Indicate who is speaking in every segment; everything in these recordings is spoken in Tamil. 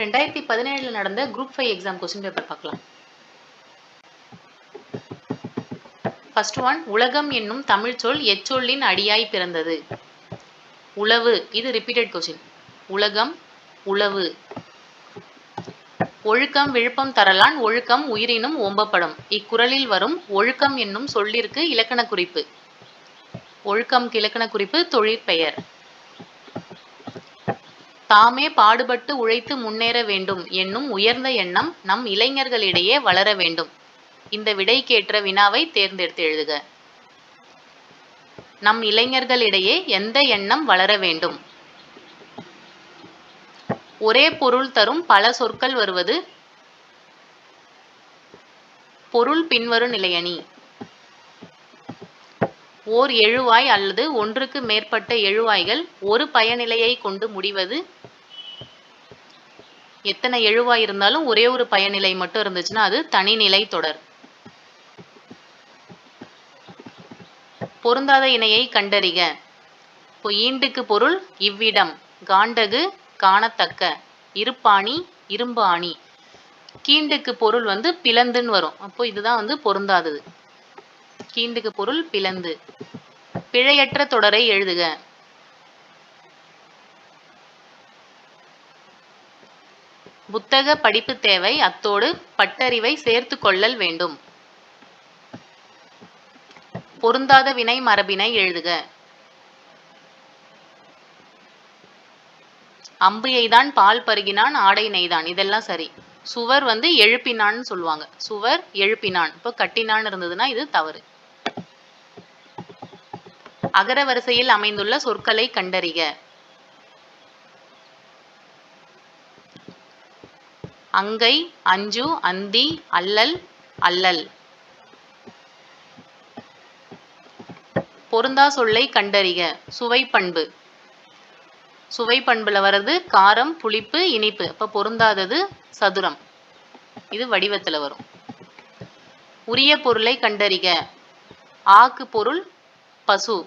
Speaker 1: 2017 நடந்த குரூப் 5 எக்ஸாம் கொஸ்டின் பேப்பர் பார்க்கலாம். ஃபர்ஸ்ட் ஒன், உலகம் என்னும் தமிழ் சொல் எச்சொல்லின் அடியாய் பிறந்தது. உளவு, இது ரிப்பீட்டட் கொஸ்டின். உலகம், உளவு. ஒழுக்கம் விழுப்பம் தரலான், ஒழுக்கம் உயிரினும் ஓம்பப்படும். இக்குறளில் வரும் ஒழுக்கம் என்னும் சொல்லிற்கு இலக்கண குறிப்பு. ஒழுக்கம் இலக்கண குறிப்பு தொழிற்பெயர். தாமே பாடுபட்டு உழைத்து முன்னேற வேண்டும் என்னும் உயர்ந்த எண்ணம் நம் இளைஞர்களிடையே வளர வேண்டும். இந்த விடைக்கேற்ற வினாவை தேர்ந்தெடுத்து எழுதுக. நம் இளைஞர்களிடையே எந்த எண்ணம் வளர வேண்டும்? ஒரே பொருள் தரும் பல சொற்கள் வருவது. பொருள் பின்வரும் நிலையணி. ஓர் எழுவாய் அல்லது ஒன்றுக்கு மேற்பட்ட எழுவாய்கள் ஒரு பயனிலையை கொண்டு முடிவது. எத்தனை எழுவாய் இருந்தாலும் ஒரே ஒரு பயனிலை மட்டும் இருந்துச்சுன்னா அது தனிநிலை தொடர். பொருந்தாத இணையை கண்டறிக. இப்போ ஈண்டுக்கு பொருள் இவ்விடம், காண்டகு காணத்தக்க, இருப்பாணி இரும்பு ஆணி. கீண்டுக்கு பொருள் பிளந்துன்னு வரும். அப்போ இதுதான் பொருந்தாதது. கீண்டுக்கு பொருள் பிளந்து. பிழையற்ற தொடரை எழுதுக. புத்தக படிப்பு தேவை, அத்தோடு பட்டறிவை சேர்த்து கொள்ளல் வேண்டும். பொருந்தாத வினை மரபினை எழுதுக. அம்பு எய்தான் பால் பருகினான் ஆடை நெய்தான், இதெல்லாம் சரி. சுவர் எழுப்பினான்னு சொல்லுவாங்க. சுவர் எழுப்பினான். இப்போ கட்டினான் இருந்ததுன்னா இது தவறு. அகர வரிசையில் அமைந்துள்ள சொற்களை கண்டறிக. அங்கை, அஞ்சு, அந்தி, அல்லல், அல்லல். பொருந்தா சொல்லை கண்டறிக. சுவை பண்பு. சுவை பண்புல வர்றது காரம், புளிப்பு, இனிப்பு. அப்ப பொருந்தாதது சதுரம். இது வடிவத்துல வரும். உரிய பொருளை கண்டறிக. ஆக்கு பொருள் பசு.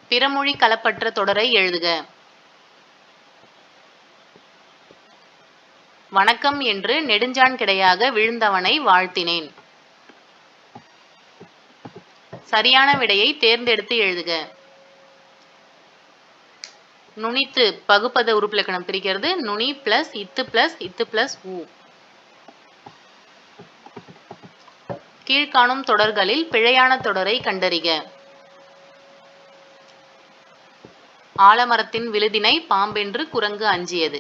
Speaker 1: பிறமொழி கலப்பற்ற தொடரை எழுதுக. வணக்கம் என்று நெடுஞ்சான் கிடையாக விழுந்தவனை வாழ்த்தினேன். சரியான விடையை தேர்ந்தெடுத்து எழுதுக. நுனித்து பகுப்பத உறுப்பிலக்கணம் பிரிக்கிறது. நுனி பிளஸ் இத்து பிளஸ் இத்து பிளஸ் ஊ. கீழ்காணும் தொடர்களில் பிழையான தொடரை கண்டறிக. ஆலமரத்தின் விழுதினை பாம்பென்று குரங்கு அஞ்சியது.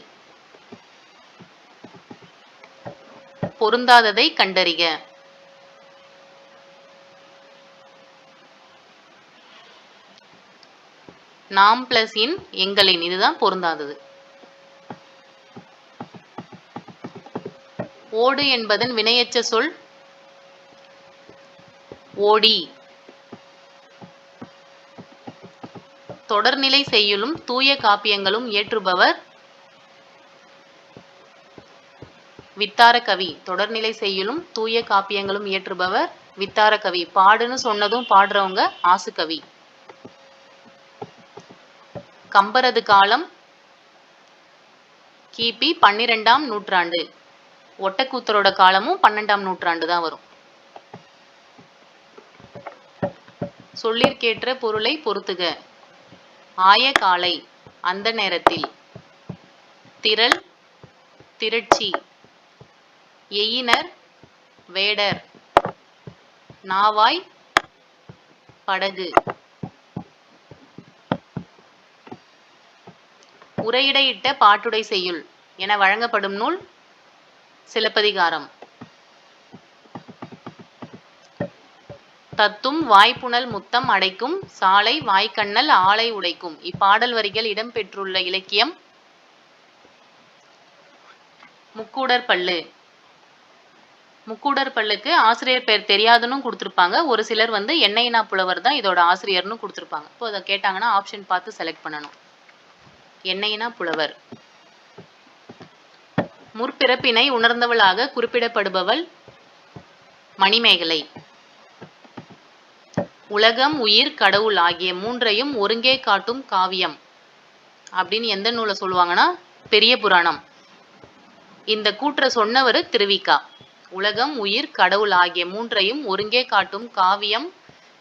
Speaker 1: பொருந்தாததை கண்டறிக. நாம் பிளஸ் இன் எங்களின், இதுதான் பொருந்தாதது. ஓடு என்பதன் வினையெச்ச சொல் ஓடி. தொடர்நிலை செய்யுளும் தூய காப்பியங்களும் இயற்றுபவர் வித்தார கவி. தொடர்நிலை செய்யுளும் தூய காப்பியங்களும் இயற்றுபவர் வித்தார கவி. பாடுன்னு சொன்னதும் பாடுறவங்க ஆசுகவி. கம்பரது காலம் கிபி 12ஆம் நூற்றாண்டு. ஒட்டக்கூத்தரோட காலமும் 12ஆம் நூற்றாண்டு தான் வரும். சொல்லிற்கேற்ற பொருளை பொருத்துக. ஆய காலை, அந்த நேரத்தில். திரள், திரட்சி. எயினர், வேடர். நாவாய், படகு. உரையிடையிட்ட பாட்டுடை செய்யுள் என வழங்கப்படும் நூல் சிலப்பதிகாரம். தத்தும் வாய்ப்புணல் முத்தம் அடைக்கும் சாலை வாய்க்கண்ணல் ஆலை உடைக்கும். இப்பாடல் வரிகள் இடம்பெற்றுள்ள இலக்கியம் முக்கூடர் பள்ளு. முக்கூடர் பள்ளுக்கு ஆசிரியர் பேர் தெரியாதுன்னு கொடுத்துருப்பாங்க. ஒரு சிலர் எண்ணெயினா புலவர் தான் இதோட ஆசிரியர்னு கொடுத்துருப்பாங்க. இப்போ அதை கேட்டாங்கன்னா ஆப்ஷன் பார்த்து செலக்ட் பண்ணணும். எண்ணெயினா புலவர். முற்பிறப்பினை உணர்ந்தவளாக குறிப்பிடப்படுபவள் மணிமேகலை. உலகம், உயிர், கடவுள் ஆகிய மூன்றையும் ஒருங்கே காட்டும் காவியம் அப்படின்னு எந்த நூலை சொல்லுவாங்கன்னா பெரிய புராணம். இந்த கூற்றை சொன்னவர் திருவிக்கா. உலகம், உயிர், கடவுள் ஆகிய மூன்றையும் ஒருங்கே காட்டும் காவியம்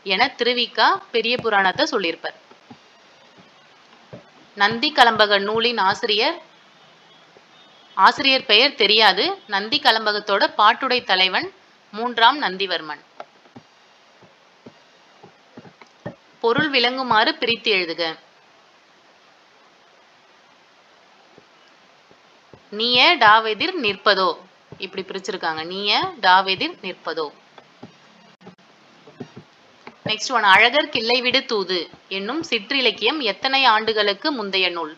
Speaker 1: என திருவிக்கா பெரிய புராணத்தை சொல்லியிருப்பார். நந்தி கலம்பக நூலின் ஆசிரியர் பெயர் தெரியாது. நந்தி கலம்பகத்தோட பாட்டுடை தலைவன் 3ஆம் நந்திவர்மன். பொருள் விளங்குமாறு பிரித்து எழுதுக. நீய டாவெதிர் நிற்பதோ, இப்படி பிரிச்சிருக்காங்க. நீய டாவெதிர் நிற்பதோ. நெக்ஸ்ட் ஒன், அழகர் கிள்ளைவிடு தூது என்னும் சிற்றிலக்கியம் எத்தனை ஆண்டுகளுக்கு முந்தைய நூல்?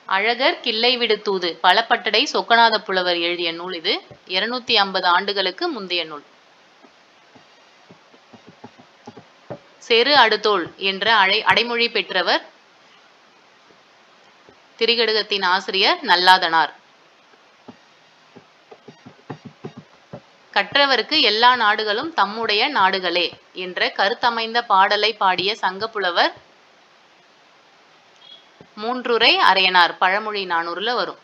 Speaker 1: அழகர் கிள்ளைவிடு தூது பலப்பட்டடை சொக்கநாத புலவர் எழுதிய நூல். இது 250 ஆண்டுகளுக்கு முந்தைய நூல். செரு அடுதோள் என்ற அடைமொழி பெற்றவர் திரிகடுகத்தின் ஆசிரியர் நல்லாதனார். கற்றவருக்கு எல்லா நாடுகளும் தம்முடைய நாடுகளே என்ற கருத்தமைந்த பாடலை பாடிய சங்கப்புலவர் மூன்றுரை அரையனார். பழமொழி 400ல வரும்.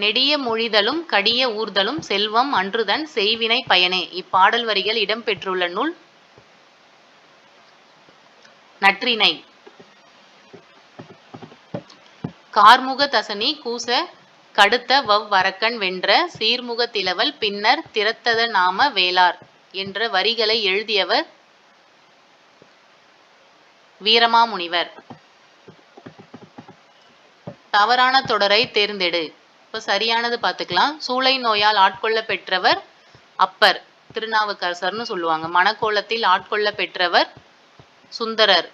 Speaker 1: நெடிய மொழிதலும் கடிய ஊர்தலும் செல்வம் அன்றுதன் செய்வினை பயனே. இப்பாடல் வரிகள் இடம்பெற்றுள்ள நூல் நற்றிணை. கார்முக தசனி கூச கடுத்த வரக்கன் வென்ற சீர்முக திலவல் பின்னர் திறத்தத நாம வேளார் என்ற வரிகளை எழுதியவர் வீரமாமுனிவர். தவறான தொடரை தேர்ந்தெடு. இப்போ சரியானது பார்த்துக்கலாம். சூளை நோயால் ஆட்கொள்ள பெற்றவர் அப்பர், திருநாவுக்கரசர்னு சொல்லுவாங்க. மணக்கோலத்தில் ஆட்கொள்ள பெற்றவர் சுந்தரர்.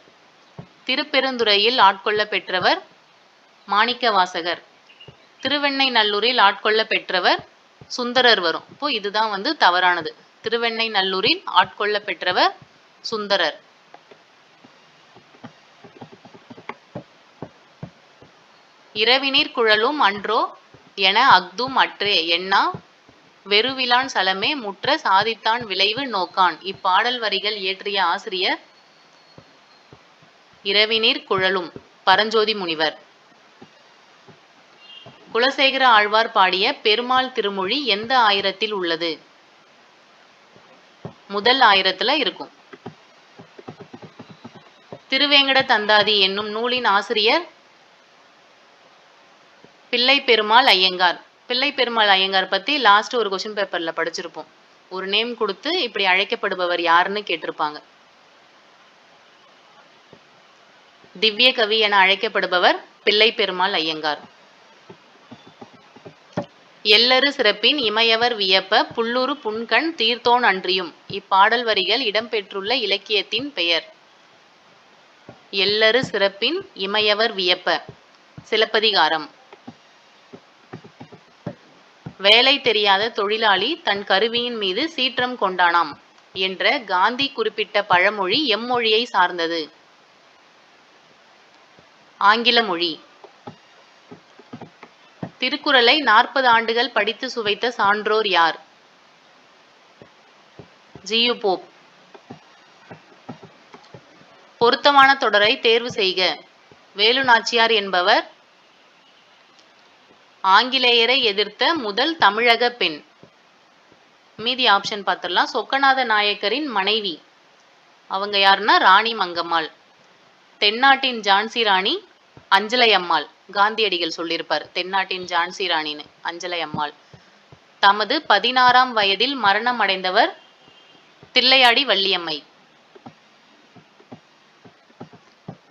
Speaker 1: திருப்பெருந்துறையில் ஆட்கொள்ள பெற்றவர் மாணிக்க வாசகர். திருவெண்ணை நல்லூரில் ஆட்கொள்ள பெற்றவர் சுந்தரர் வரும். இப்போ இதுதான் தவறானது. திருவெண்ணை நல்லூரில் ஆட்கொள்ள பெற்றவர் சுந்தரர். இரவினீர் குழலும் அன்றோ என அஃதும் அற்றே என்னா வெறுவிலான் சலமே முற்ற சாதித்தான் விளைவு நோக்கான். இப்பாடல் வரிகள் இயற்றிய ஆசிரியர் இரவினீர் குழலும் பரஞ்சோதி முனிவர். குலசேகர ஆழ்வார் பாடிய பெருமாள் திருமொழி எந்த ஆயிரத்தில் உள்ளது? முதல் ஆயிரத்துல இருக்கும். திருவேங்கட தந்தாதி என்னும் நூலின் ஆசிரியர் பிள்ளை பெருமாள் ஐயங்கார். பிள்ளை பெருமாள் ஐயங்கார் பத்தி லாஸ்ட் ஒரு கொஸ்டின் பேப்பர்ல படிச்சிருப்போம். ஒரு நேம் கொடுத்து இப்படி அழைக்கப்படுபவர் யாருன்னு கேட்டிருப்பாங்க. திவ்ய கவி என அழைக்கப்படுபவர் பிள்ளை பெருமாள் ஐயங்கார். எல்லரு சிறப்பின் இமையவர் வியப்ப புல்லுரு புன்கண் தீர்த்தோன் அன்றியும். இப்பாடல் வரிகள் இடம்பெற்றுள்ள இலக்கியத்தின் பெயர். எல்லரு சிறப்பின் இமையவர் வியப்ப சிலப்பதிகாரம். வேலை தெரியாத தொழிலாளி தன் கருவியின் மீது சீற்றம் கொண்டானாம் என்ற காந்தி குறிப்பிட்ட பழமொழி எம்மொழியை சார்ந்தது? ஆங்கில மொழி. திருக்குறளை 40 ஆண்டுகள் படித்து சுவைத்த சான்றோர் யார்? G U Pope. பொருத்தமான தொடரை தேர்வு செய்க. வேலு நாச்சியார் என்பவர் ஆங்கிலேயரை எதிர்த்த முதல் தமிழக பெண். மீதி ஆப்ஷன் பார்த்துடலாம். சொக்கநாத நாயக்கரின் மனைவி, அவங்க யாருன்னா ராணி மங்கம்மாள். தென்னாட்டின் ஜான்சி ராணி அஞ்சலை அம்மாள். காந்தியடிகள் சொல்லியிருப்பார் தென்னாட்டின் ஜான்சி ராணின்னு, அஞ்சலை அம்மாள். தமது 16ஆம் வயதில் மரணம் அடைந்தவர் தில்லையாடி வள்ளியம்மை.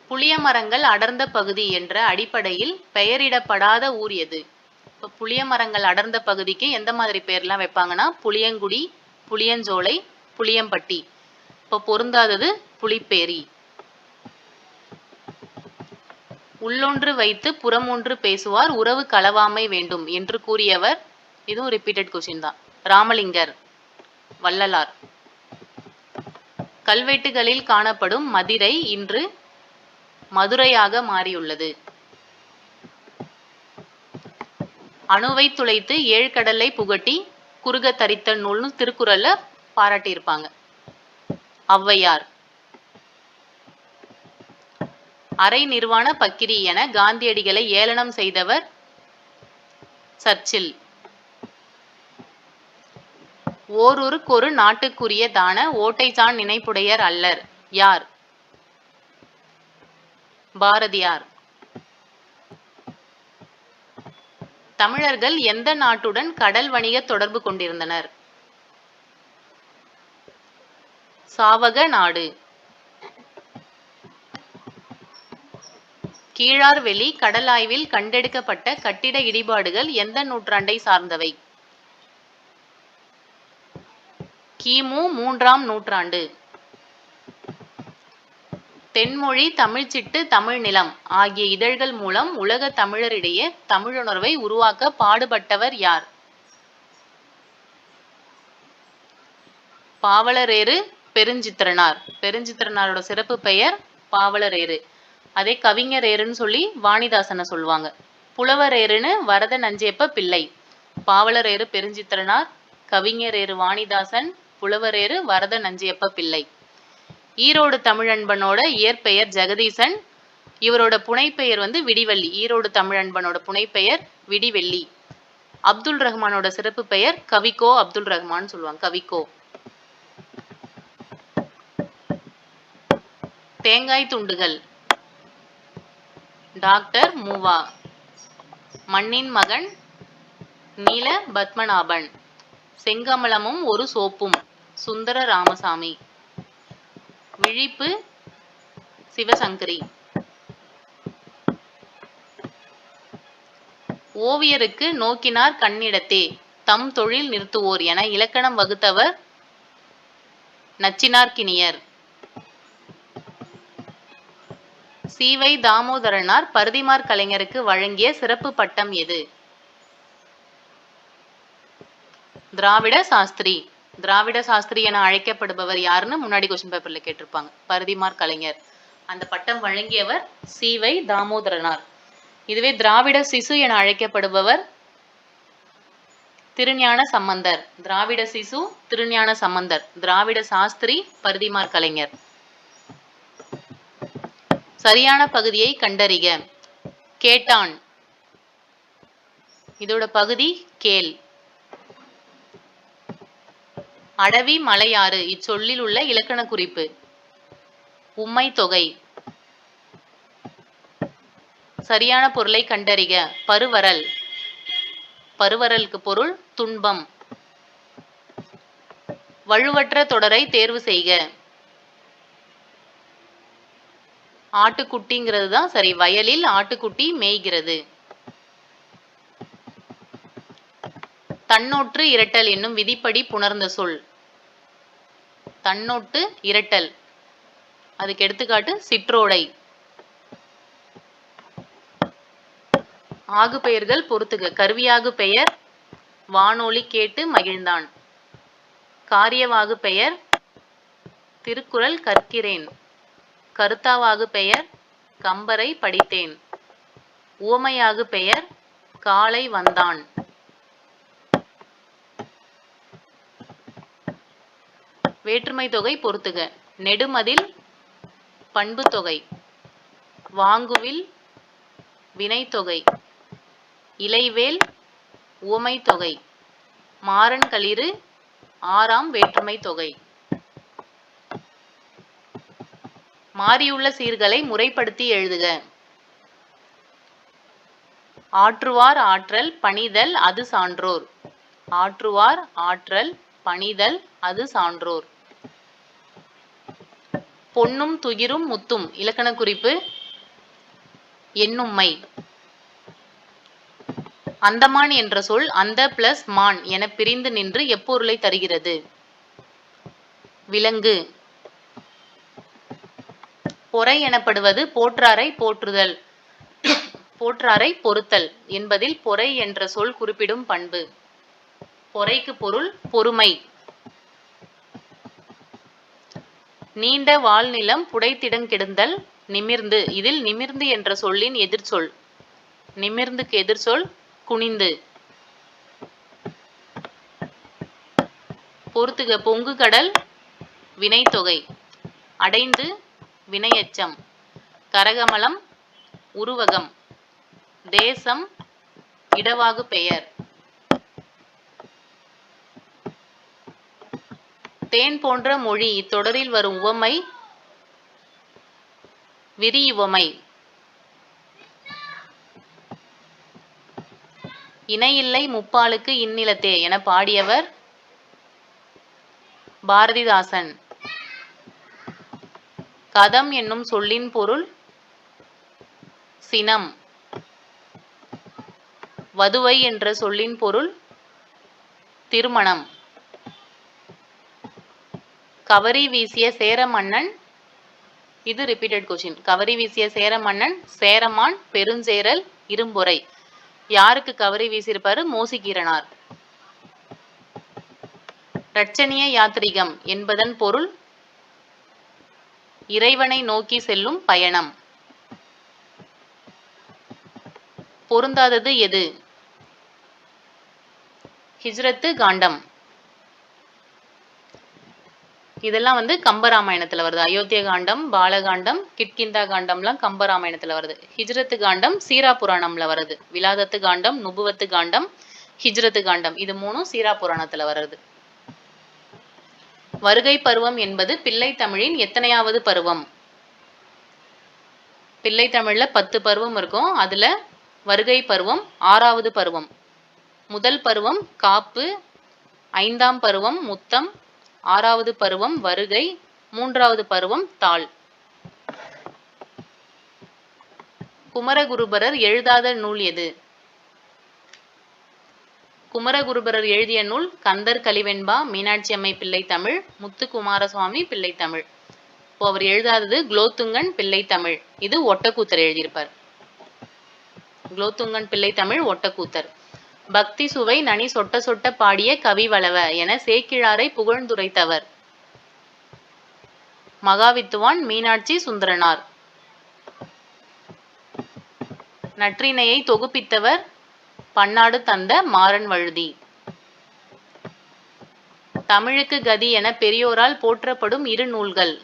Speaker 1: புளிய மரங்கள் அடர்ந்த பகுதி என்ற அடிப்படையில் பெயரிடப்படாத ஊர் எது? இப்போ புளிய மரங்கள் அடர்ந்த பகுதிக்கு எந்த மாதிரி பேர்லாம் வைப்பாங்கன்னா புளியங்குடி, புளியஞ்சோலை, புளியம்பட்டி. இப்போ பொருந்தாதது புலிப்பேரி. உள்ளொன்று வைத்து புறமொன்று பேசுவார் உறவு களவாமை வேண்டும் என்று கூறியவர், இதுவும் ரிப்பீட்டட் கொஸ்டின் தான், ராமலிங்கர், வள்ளலார். கல்வெட்டுகளில் காணப்படும் மதிரை இன்று மதுரையாக மாறியுள்ளது. அணுவை துளைத்து 7 கடலை புகட்டி குறுக தரித்த நூல்னு திருக்குறளை பாராட்டியிருப்பாங்க ஔவையார். அரை நிர்வாண பக்கிரி என காந்தியடிகளை ஏளனம் செய்தவர் சர்ச்சில். ஓரூருக்கொரு நாட்டுக்குரிய தான ஓட்டைச்சான் நினைப்புடையர் அல்லர். யார்? பாரதியார். தமிழர்கள் எந்த நாட்டுடன் கடல் வணிக தொடர்பு கொண்டிருந்தனர்? சாவக நாடு. கீழார்வெளி கடலாய்வில் கண்டெடுக்கப்பட்ட கட்டிட இடிபாடுகள் எந்த நூற்றாண்டை சார்ந்தவை? கிமு 3ஆம் நூற்றாண்டு. தென்மொழி, தமிழ்ச்சிட்டு, தமிழ் நிலம் ஆகிய இதழ்கள் மூலம் உலக தமிழரிடையே தமிழுணர்வை உருவாக்க பாடுபட்டவர் யார்? பாவலரேறு பெருஞ்சித்திரனார். பெருஞ்சித்திரனாரோட சிறப்பு பெயர் பாவலரேறு. அதே கவிஞரேறுன்னு சொல்லி வாணிதாசனை சொல்லுவாங்க. புலவரேறுன்னு வரத நஞ்சேப்ப பிள்ளை. பாவலரேறு பெருஞ்சித்திரனார், கவிஞரேறு வாணிதாசன், புலவரேறு வரத நஞ்சையப்ப பிள்ளை. ஈரோடு தமிழன்பனோட இயற்பெயர் ஜெகதீசன். இவரோட புனைப்பெயர் விடிவள்ளி. ஈரோடு தமிழன்பனோட புனைப்பெயர் விடிவெள்ளி. அப்துல் ரஹ்மானோட சிறப்பு பெயர் கவிக்கோ அப்துல் ரஹ்மான் சொல்லுவாங்க. கவிக்கோ. தேங்காய் துண்டுகள். டாக்டர் மூவா. மண்ணின் மகன் நீல பத்மநாபன். செங்கமலமும் ஒரு சோப்பும் சுந்தர ராமசாமி. விழிப்பு சிவசங்கரி. ஓவியருக்கு நோக்கினார் கண்ணிடத்தே தம் தொழில் நிறுத்துவோர் என இலக்கணம் வகுத்தவர் நச்சினார்க்கினியர். சீவை தாமோதரனார் பரிதிமாற் கலைஞருக்கு வழங்கிய சிறப்பு பட்டம் எது? திராவிட சாஸ்திரி. திராவிட சாஸ்திரி என அழைக்கப்படுபவர் யாருன்னு முன்னாடி கொஸ்டின் பேப்பர்ல கேட்டிருப்பாங்க. பரிதிமாற் கலைஞர். அந்த பட்டம் வழங்கியவர் சீவை தாமோதரனார். இதுவே திராவிட சிசு என அழைக்கப்படுபவர் திருஞான சம்பந்தர். திராவிட சிசு திருஞான சம்பந்தர். திராவிட சாஸ்திரி பரிதிமாற் கலைஞர். சரியான பகுதியை கண்டறிக. கேட்டான். இதோட பகுதி கேள். அடவி மலையாறு இச்சொல்லில் உள்ள இலக்கண குறிப்பு. உம்மை தொகை. சரியான பொருளை கண்டறிக. பருவரல். பருவரலுக்கு பொருள் துன்பம். வலுவற்ற தொடரை தேர்வு செய்க. ஆட்டுக்குட்டிங்கிறது தான் சரி. வயலில் ஆட்டுக்குட்டி மேய்கிறது. தன்னொற்று இரட்டல் என்னும் விதிப்படி புணர்ந்த சொல். தன்னொட்டு இரட்டல். அதுக்கு எடுத்துக்காட்டு சிற்றோடை. ஆகு பெயர்கள் பொறுத்துக. கருவியாகு பெயர் வானொலி கேட்டு மகிழ்ந்தான். காரியவாகு பெயர் திருக்குறள் கற்கிறேன். கருத்தாவாகு பெயர் கம்பரை படித்தேன். உவமையாகு பெயர் காலை வந்தான். வேற்றுமை தொகை பொறுத்துக. நெடுமதில் பண்பு தொகை. வாங்குவில் வினைத்தொகை. இலைவேல் உவமை தொகை. மாறன் களிறு ஆறாம் வேற்றுமை தொகை. மாறியுள்ள சீர்களை முறைப்படுத்தி எழுதுக. ஆற்றுவார் ஆற்றல் பணிதல் அது சான்றோர். ஆற்றுவார் ஆற்றல் பணிதல் அது சான்றோர். பொன்னும் துகிரும் முத்தும் இலக்கண குறிப்பு. எண்ணும்மை. அந்தமான் என்ற சொல் அந்த பிளஸ் மான் என பிரிந்து நின்று எப்பொருளை தருகிறது? விலங்கு. பொறை எனப்படுவது போற்றாரை போற்றுதல் போற்றாரை பொறுத்தல் என்பதில் பொறை என்ற சொல் குறிப்பிடும் பண்பு. பொறைக்கு பொருள் பொறுமை. நீண்ட வாழ்நிலம் புடைத்திடங் கெடுந்தல் நிமிர்ந்து. இதில் நிமிர்ந்து என்ற சொல்லின் எதிர்ச்சொல். நிமிர்ந்துக்கு எதிர்ச்சொல் குனிந்து. பொறுத்துக. பொங்கு கடல் வினைத்தொகை. அடைந்து வினையெச்சம். கரகமலம் உருவகம். தேசம் இடவாகு பெயர். தேன் போன்ற மொழி இத்தொடரில் வரும் உவமை விரியுவமை. இணையில்லை முப்பாலுக்கு இந்நிலத்தே என பாடியவர் பாரதிதாசன். கதம் என்னும் சொல்லின் பொருள் சினம். வதுவை என்ற சொல்லின் பொருள் திருமணம். கவரி வீசிய சேர மன்னன். இது ரிப்பீட்டட் கொஸ்டின். கவரி வீசிய சேர மன்னன் சேரமான் பெருஞ்சேரல் இரும்பொறை. யாருக்கு கவரி வீசியிருப்பாரு? மோசிகீரனார். இரட்சணிய யாத்திரிகம் என்பதன் பொருள் இறைவனை நோக்கி செல்லும் பயணம். பொருந்தாதது எது? ஹிஜ்ரத்து காண்டம். இதெல்லாம் கம்பராமாயணத்துல வருது. அயோத்திய காண்டம், பாலகாண்டம், கிட்கிந்தா காண்டம்லாம் கம்பராமாயணத்துல வருது. ஹிஜ்ரத்து காண்டம் சீரா புராணம்ல வருது. விலாதத்து காண்டம், நுபுவத்து காண்டம், ஹிஜ்ரத்து காண்டம் இது மூணும் சீரா புராணத்துல வருது. வருகை பருவம் என்பது பிள்ளை தமிழின் எத்தனையாவது பருவம்? பிள்ளை தமிழ்ல 10 பருவம் இருக்கும். அதுல வருகை பருவம் 6வது பருவம். முதல் பருவம் காப்பு, 5ஆம் பருவம் முத்தம், 6வது பருவம் வருகை, 3வது பருவம் தாள். குமரகுருபரர் எழுதாத நூல் எது? குமரகுருபரர் எழுதிய நூல் கந்தர் கலிவெண்பா, மீனாட்சி அம்மை பிள்ளை தமிழ், முத்துக்குமாரசுவாமி பிள்ளை தமிழ். இப்போ அவர் எழுதாதது குலோத்துங்கன் பிள்ளை தமிழ். இது ஒட்டக்கூத்தர் எழுதியிருப்பார். குலோத்துங்கன் பிள்ளை தமிழ், ஒட்டக்கூத்தர். பக்தி சுவை நனி சொட்ட சொட்ட பாடிய கவி வளவ என சேக்கிழாரை புகழ்ந்துரைத்தவர் மகாவித்துவான் மீனாட்சி சுந்தரனார். நற்றிணையை தொகுப்பித்தவர் பன்னாடு தந்த மாறன் வழுதி. தமிழுக்கு கதி என பெரியோரால் போற்றப்படும் 2 நூல்கள்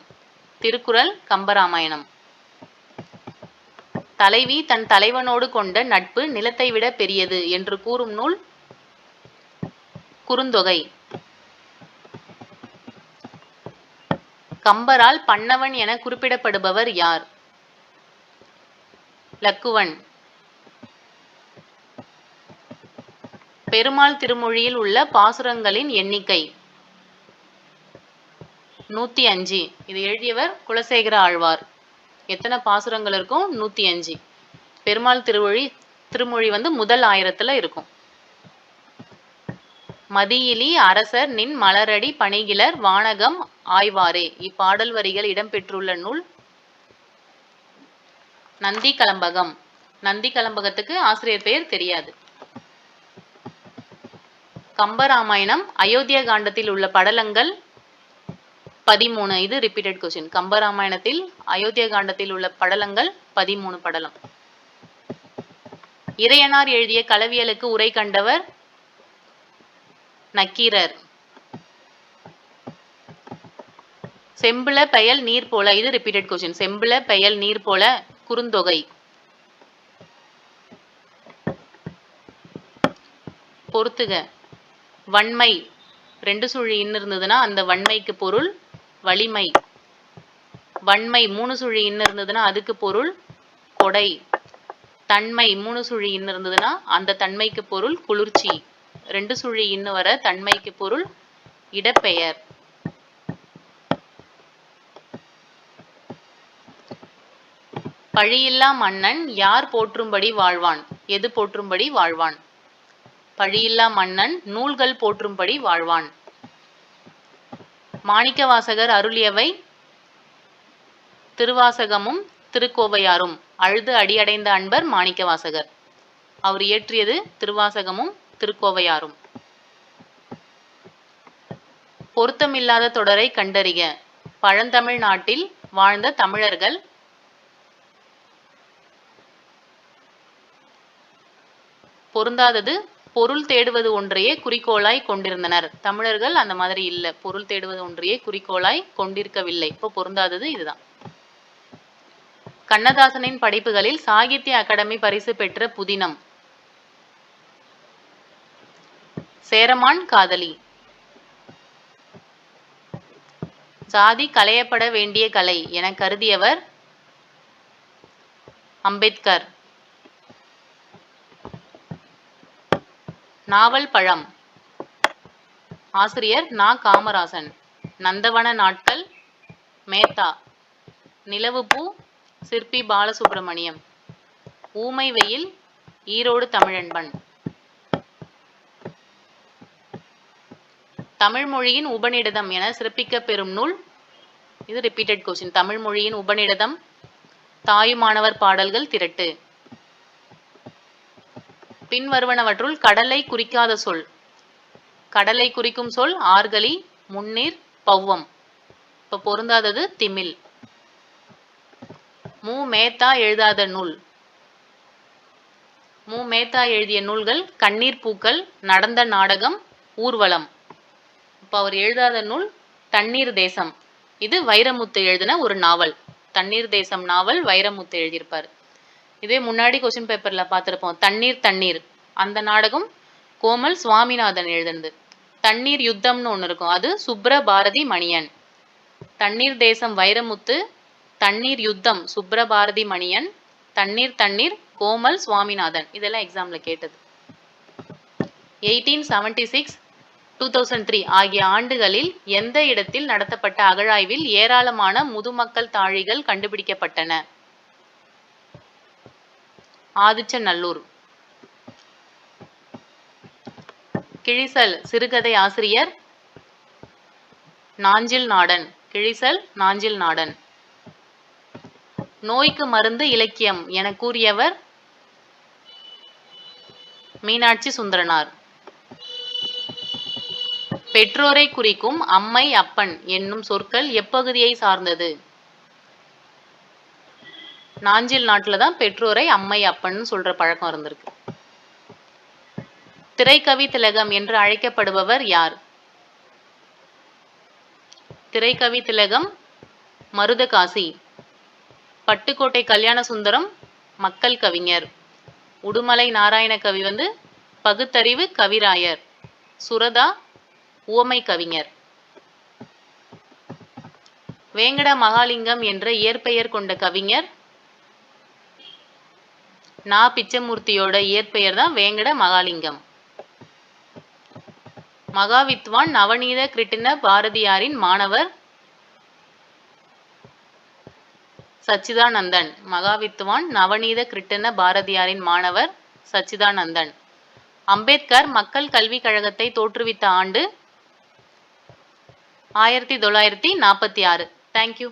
Speaker 1: திருக்குறள், கம்பராமாயணம். தலைவி தன் தலைவனோடு கொண்ட நட்பு நிலத்தை விட பெரியது என்று கூறும் நூல் குறுந்தொகை. கம்பரால் பன்னவன் என குறிப்பிடப்படுபவர் யார்? லக்குவன். பெருமாள் திருமொழியில் உள்ள பாசுரங்களின் எண்ணிக்கை 105. இது எழுதியவர் குலசேகர ஆழ்வார். எத்தனை பாசுரங்கள் இருக்கும்? 105. பெருமாள் திருமொழி முதல் 1000த்துல இருக்கும். மதியிலி அரசர் நின் மலரடி பணிகிலர் வானகம் ஆய்வாரே. இப்பாடல் வரிகள் இடம்பெற்றுள்ள நூல் நந்தி கலம்பகம். நந்தி கலம்பகத்துக்கு ஆசிரியர் பெயர் தெரியாது. கம்பராமாயணம் அயோத்தியா காண்டத்தில் உள்ள படலங்கள் 13. இது ரிப்பீட்டட் கொஸ்டின். கம்பராமாயணத்தில் அயோத்தியா காண்டத்தில் உள்ள படலங்கள் 13 படலம். இறையனார் எழுதிய களவியலுக்கு உரை கண்டவர் நக்கீரர். செம்பிள பெயல் நீர் போல. இது ரிப்பீட்டட் கொஸ்டின். செம்பிள பெயல் நீர் போல குறுந்தொகை. பொறுத்துக. வன்மை 2 சுழி இன் இருந்ததுன்னா அந்த வன்மைக்கு பொருள் வலிமை. வன்மை 3 சுழி இன் இருந்ததுன்னா அதுக்கு பொருள் கொடை. தன்மை 3 சுழி இன் இருந்ததுன்னா அந்த தன்மைக்கு பொருள் குளிர்ச்சி. 2 சுழி இன்னு வர தன்மைக்கு பொருள் இடப்பெயர். பழியில்லா மன்னன் யார் போற்றும்படி வாழ்வான்? எது போற்றும்படி வாழ்வான்? பழியில்லா மன்னன் நூல்கள் போற்றும்படி வாழ்வான். மாணிக்கவாசகர் அருளியவை திருவாசகமும் திருக்கோவையாரும். அழுது அடியடைந்த அன்பர் மாணிக்கவாசகர். அவர் இயற்றியது திருவாசகமும் திருக்கோவையாரும். பொருத்தமில்லாத தொடரை கண்டறிக. பழந்தமிழ் நாட்டில் வாழ்ந்த தமிழர்கள் பொருந்தாதது பொருள் தேடுவது ஒன்றையே குறிக்கோளாய் கொண்டிருந்தனர். தமிழர்கள் அந்த மாதிரி இல்லை. பொருள் தேடுவது ஒன்றையே குறிக்கோளாய் கொண்டிருக்கவில்லை. இப்போ பொருந்தாதது இதுதான். கண்ணதாசனின் படைப்புகளில் சாகித்ய அகாடமி பரிசு பெற்ற புதினம். சேரமான் காதலி. ஜாதி களையப்பட வேண்டிய கலை என கருதியவர் அம்பேத்கர். நாவல் பழம். ஆசிரியர் நா. காமராசன். நந்தவன நாட்கள் மேத்தா. நிலவுப்பூ சிற்பி பாலசுப்ரமணியம். ஊமை வெயில் ஈரோடு தமிழன்பன். தமிழ் மொழியின் உபநிடதம் என சிறப்பிக்க பெறும் நூல். இது ரிப்பீட்டட் கொஸ்டின். தமிழ் மொழியின் உபநிடதம் தாயுமானவர் பாடல்கள் திரட்டு. பின்வருவனவற்றுள் கடலை குறிக்காத சொல். கடலை குறிக்கும் சொல் ஆர்கலி, முன்னீர், பௌவம். இப்ப பொருந்தாதது திமில். மு. மேத்தா எழுதாத நூல். மு. மேத்தா எழுதிய நூல்கள் கண்ணீர் பூக்கள், நடந்த நாடகம், ஊர்வலம். இப்ப அவர் எழுதாத நூல் தண்ணீர் தேசம். இது வைரமுத்து எழுதின ஒரு நாவல். தண்ணீர் தேசம் நாவல் வைரமுத்து எழுதியிருப்பார். இதே முன்னாடி கொஸ்டின் பேப்பர்ல பார்த்திருப்போம். தண்ணீர் தண்ணீர் அந்த நாடகம் கோமல் சுவாமிநாதன் எழுதுனது. தண்ணீர் யுத்தம்னு ஒன்று இருக்கும், அது சுப்ரபாரதி மணியன். தண்ணீர் தேசம் வைரமுத்து, தண்ணீர் யுத்தம் சுப்ரபாரதி மணியன், தண்ணீர் தண்ணீர் கோமல் சுவாமிநாதன். இதெல்லாம் எக்ஸாம்ல கேட்டது. 1876, 2003 ஆகிய ஆண்டுகளில் எந்த இடத்தில் நடத்தப்பட்ட அகழாய்வில் ஏராளமான முதுமக்கள் தாழிகள் கண்டுபிடிக்கப்பட்டன? ஆதிச்சநல்லூர். கிழிசல் சிறுகதை ஆசிரியர் நாஞ்சில் நாடன். கிழிசல் நாஞ்சில் நாடன். நோய்க்கு மருந்து இலக்கியம் என கூறியவர் மீனாட்சி சுந்தரனார். பெற்றோரை குறிக்கும் அம்மை அப்பன் என்னும் சொற்கள் எப்பகுதியை சார்ந்தது? நாஞ்சில் நாட்டில் தான் பெற்றோரை அம்மை அப்பன் சொல்ற பழக்கம் இருந்திருக்கு. திரைக்கவி திலகம் என்று அழைக்கப்படுபவர் யார்? திரைக்கவி திலகம் மருதகாசி. பட்டுக்கோட்டை கல்யாண சுந்தரம் மக்கள் கவிஞர். உடுமலை நாராயண கவி பகுத்தறிவு கவிராயர். சுரதா உவமை கவிஞர். வேங்கட மகாலிங்கம் என்ற இயற்பெயர் கொண்ட கவிஞர் நா. பிச்சமூர்த்தியோட இயற்பெயர் தான் வேங்கட மகாலிங்கம். மகாவித்வான் நவநீத கிருட்டிண பாரதியாரின் மாணவர் சச்சிதானந்தன். மகாவித்வான் நவநீத கிருட்டிண பாரதியாரின் மாணவர் சச்சிதானந்தன். அம்பேத்கர் மக்கள் கல்விக் கழகத்தை தோற்றுவித்த ஆண்டு 1946. தேங்க்யூ.